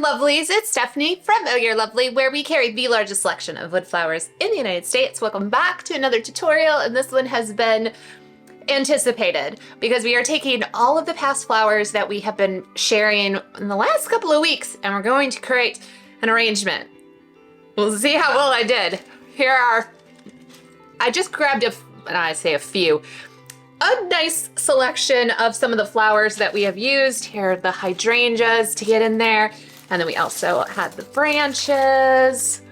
lovelies, it's Stephanie from Oh You're Lovely, where we carry the largest selection of wood flowers in the United States. Welcome back to another tutorial, and this one has been anticipated because we are taking all of the past flowers that we have been sharing in the last couple of weeks, and we're going to create an arrangement. We'll see how well I did. I just grabbed a nice selection of some of the flowers that we have used. Here are the hydrangeas to get in there. And then we also had the branches.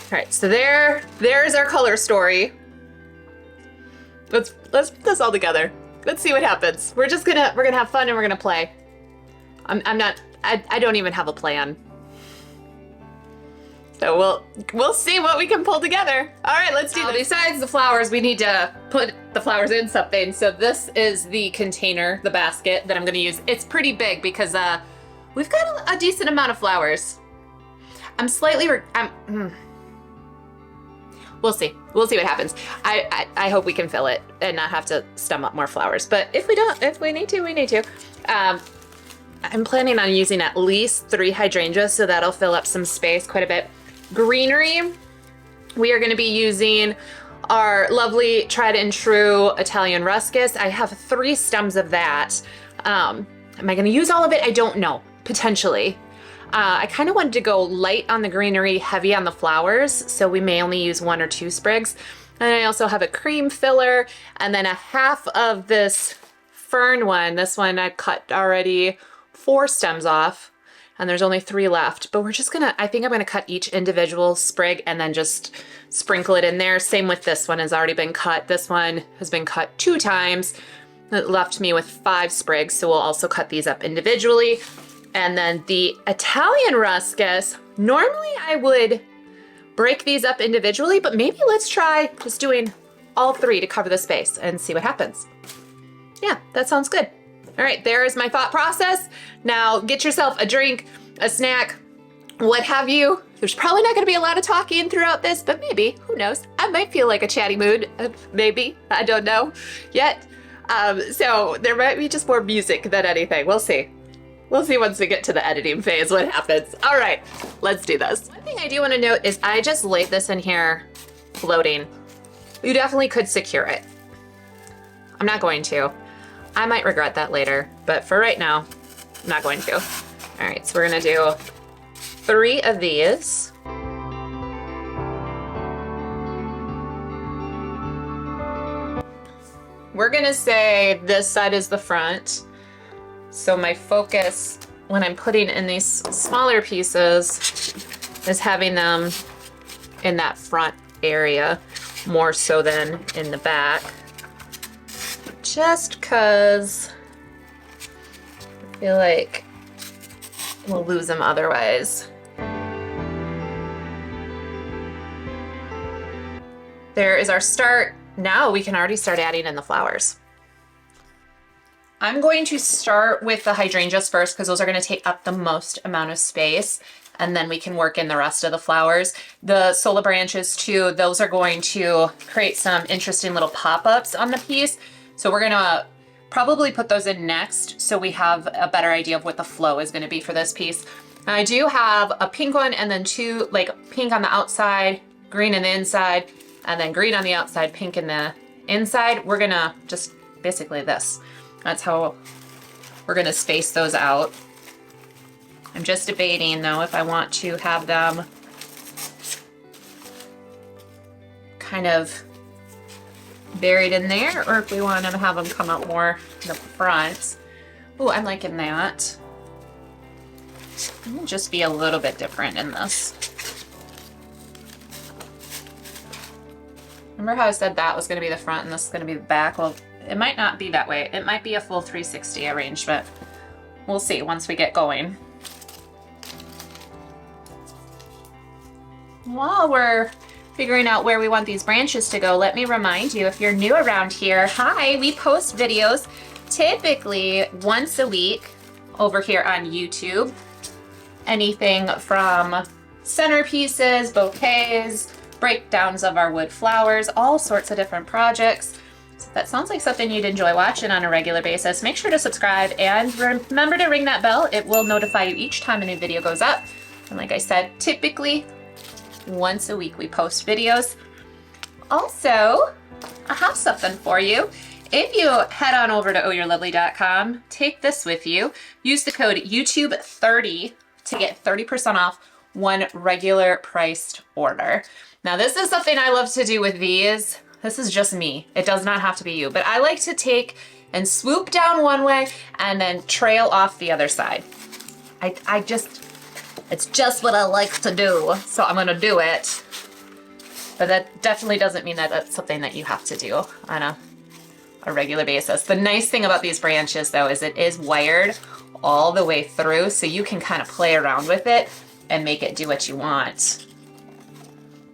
All right, so there's our color story. Let's put this all together. Let's see what happens. We're gonna have fun and we're gonna play. I don't even have a plan. So we'll see what we can pull together. All right, let's do this. Besides the flowers, we need to put the flowers in something. So this is the container, the basket that I'm gonna use. It's pretty big because we've got a decent amount of flowers. We'll see. We'll see what happens. I hope we can fill it and not have to stum up more flowers. But if we need to, we need to. I'm planning on using at least 3 hydrangeas, so that'll fill up some space quite a bit. Greenery, we are going to be using our lovely tried and true Italian ruscus. I have 3 stems of that. Am I going to use all of it? I don't know. Potentially. I kind of wanted to go light on the greenery, heavy on the flowers, so we may only use 1 or 2 sprigs. And I also have a cream filler, and then a half of this fern one. This one I cut already 4 stems off, and there's only 3 left, but I think I'm gonna cut each individual sprig and then just sprinkle it in there. Same with this one, has already been cut. This one has been cut 2 times. It left me with 5 sprigs, so we'll also cut these up individually. And then the Italian ruscus, normally I would break these up individually, but maybe let's try just doing all 3 to cover the space and see what happens. Yeah, that sounds good. All right, there is my thought process. Now get yourself a drink, a snack, what have you. There's probably not gonna be a lot of talking throughout this, but maybe, who knows? I might feel like a chatty mood, maybe, I don't know yet. So there might be just more music than anything, we'll see. We'll see once we get to the editing phase what happens. All right, let's do this. One thing I do wanna note is I just laid this in here floating. You definitely could secure it. I'm not going to. I might regret that later, but for right now, I'm not going to. All right, so we're gonna do 3 of these. We're gonna say this side is the front. So my focus when I'm putting in these smaller pieces is having them in that front area more so than in the back. Just because I feel like we'll lose them otherwise. There is our start. Now we can already start adding in the flowers. I'm going to start with the hydrangeas first because those are going to take up the most amount of space, and then we can work in the rest of the flowers. The Sola branches too, those are going to create some interesting little pop-ups on the piece. So we're gonna probably put those in next so we have a better idea of what the flow is gonna be for this piece. Now I do have a pink one and then 2, like pink on the outside, green on the inside, and then green on the outside, pink in the inside. We're gonna just basically this. That's how we're gonna space those out. I'm just debating though if I want to have them kind of buried in there, or if we want to have them come out more in the front. Oh, I'm liking that. It'll just be a little bit different in this. Remember how I said that was going to be the front and this is going to be the back? Well, it might not be that way. It might be a full 360 arrangement. We'll see once we get going. While we're figuring out where we want these branches to go, let me remind you, if you're new around here, hi, we post videos typically once a week over here on YouTube. Anything from centerpieces, bouquets, breakdowns of our wood flowers, all sorts of different projects. So if that sounds like something you'd enjoy watching on a regular basis, make sure to subscribe and remember to ring that bell. It will notify you each time a new video goes up. And like I said, typically once a week we post videos. Also, I have something for you. If you head on over to ohyourlovely.com, take this with you. Use the code YouTube30 to get 30% off one regular priced order. Now this is something I love to do with these. This is just me. It does not have to be you, but I like to take and swoop down one way and then trail off the other side. It's just what I like to do, so I'm gonna do it. But that definitely doesn't mean that that's something that you have to do on a regular basis. The nice thing about these branches though is it is wired all the way through, so you can kind of play around with it and make it do what you want.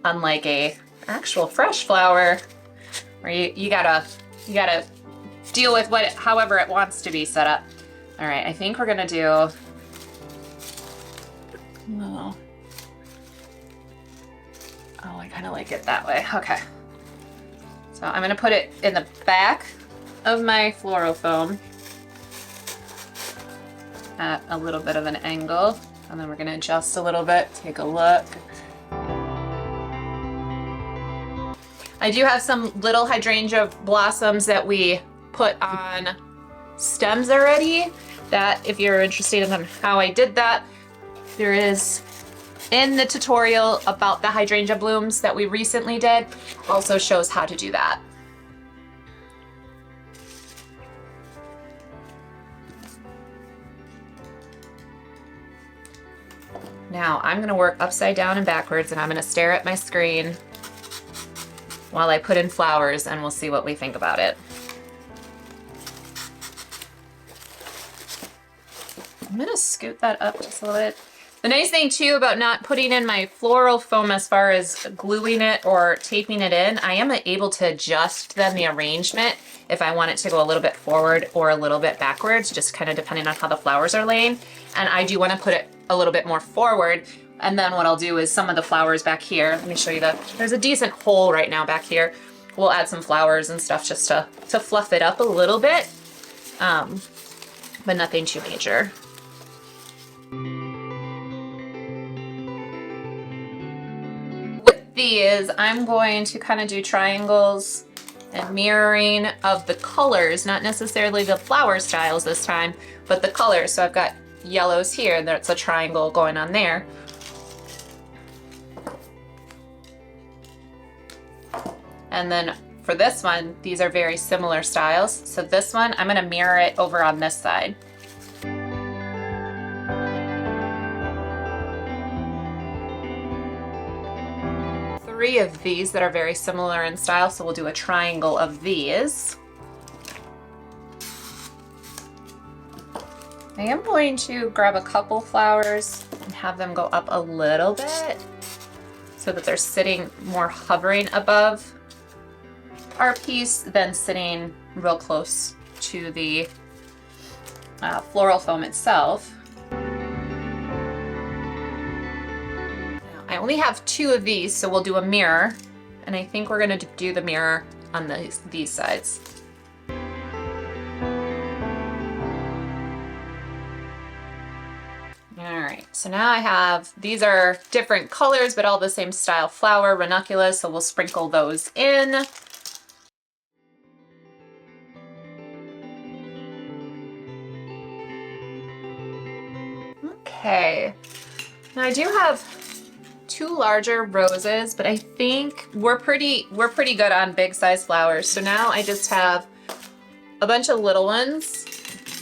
Unlike a actual fresh flower where you gotta deal with however it wants to be set up. All right, I think we're gonna do, oh, I kind of like it that way. Okay. So I'm gonna put it in the back of my Floral Foam at a little bit of an angle, and then we're gonna adjust a little bit, take a look. I do have some little hydrangea blossoms that we put on stems already, that if you're interested in how I did that, there is in the tutorial about the hydrangea blooms that we recently did, also shows how to do that. Now I'm gonna work upside down and backwards, and I'm gonna stare at my screen while I put in flowers, and we'll see what we think about it. I'm gonna scoot that up just a little bit. The nice thing too about not putting in my Floral Foam as far as gluing it or taping it in, I am able to adjust then the arrangement if I want it to go a little bit forward or a little bit backwards, just kind of depending on how the flowers are laying. And I do want to put it a little bit more forward. And then what I'll do is some of the flowers back here, let me show you there's a decent hole right now back here. We'll add some flowers and stuff just to fluff it up a little bit, but nothing too major. With these, I'm going to kind of do triangles and mirroring of the colors, not necessarily the flower styles this time, but the colors. So I've got yellows here, and there's a triangle going on there. And then for this one, these are very similar styles. So this one, I'm gonna mirror it over on this side. Three of these that are very similar in style, so we'll do a triangle of these. I am going to grab a couple flowers and have them go up a little bit so that they're sitting more hovering above our piece than sitting real close to the Floral Foam itself. I only have two of these, so we'll do a mirror, and I think we're gonna do the mirror on these sides. All right, so now I have, these are different colors, but all the same style flower, ranunculus, so we'll sprinkle those in. Okay, now I do have two larger roses, but I think we're pretty good on big size flowers. So now I just have a bunch of little ones.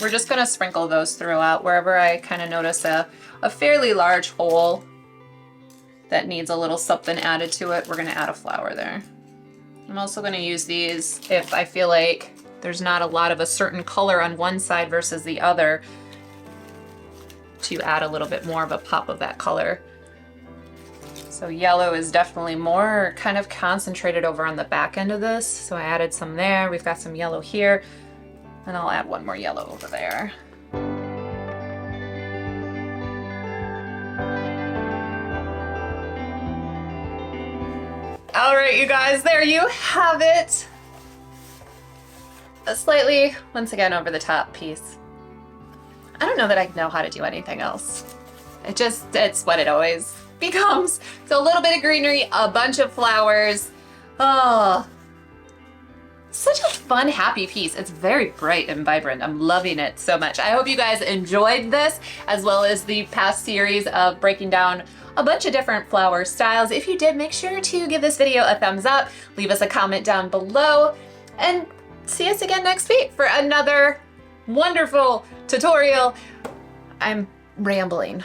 We're just gonna sprinkle those throughout wherever I kind of notice a fairly large hole that needs a little something added to it. We're gonna add a flower there. I'm also gonna use these if I feel like there's not a lot of a certain color on one side versus the other, to add a little bit more of a pop of that color. So yellow is definitely more kind of concentrated over on the back end of this. So I added some there. We've got some yellow here, and I'll add one more yellow over there. All right, you guys, there you have it. a slightly, once again, over the top piece. I don't know that I know how to do anything else. It's what it always becomes. So a little bit of greenery, a bunch of flowers. Oh, such a fun, happy piece. It's very bright and vibrant. I'm loving it so much. I hope you guys enjoyed this, as well as the past series of breaking down a bunch of different flower styles. If you did, make sure to give this video a thumbs up, leave us a comment down below, and see us again next week for another wonderful tutorial. I'm rambling.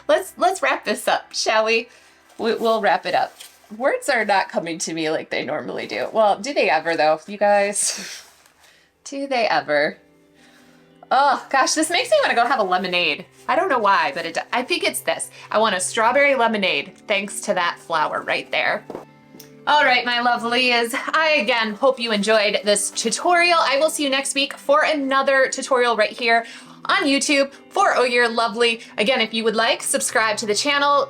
Let's wrap this up, shall we? We'll wrap it up. Words are not coming to me like they normally do. Well, do they ever though, you guys? Do they ever? Oh gosh, this makes me want to go have a lemonade. I don't know why, but I think it's this. I want a strawberry lemonade thanks to that flower right there. All right, my lovelies, I again hope you enjoyed this tutorial. I will see you next week for another tutorial right here on YouTube for Oh You're Lovely. Again, if you would like, subscribe to the channel,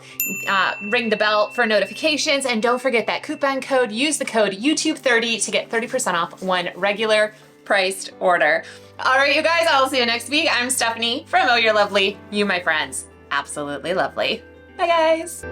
ring the bell for notifications, and don't forget that coupon code. Use the code YouTube30 to get 30% off one regular priced order. All right, you guys, I'll see you next week. I'm Stephanie from Oh You're Lovely. You, my friends, absolutely lovely. Bye, guys.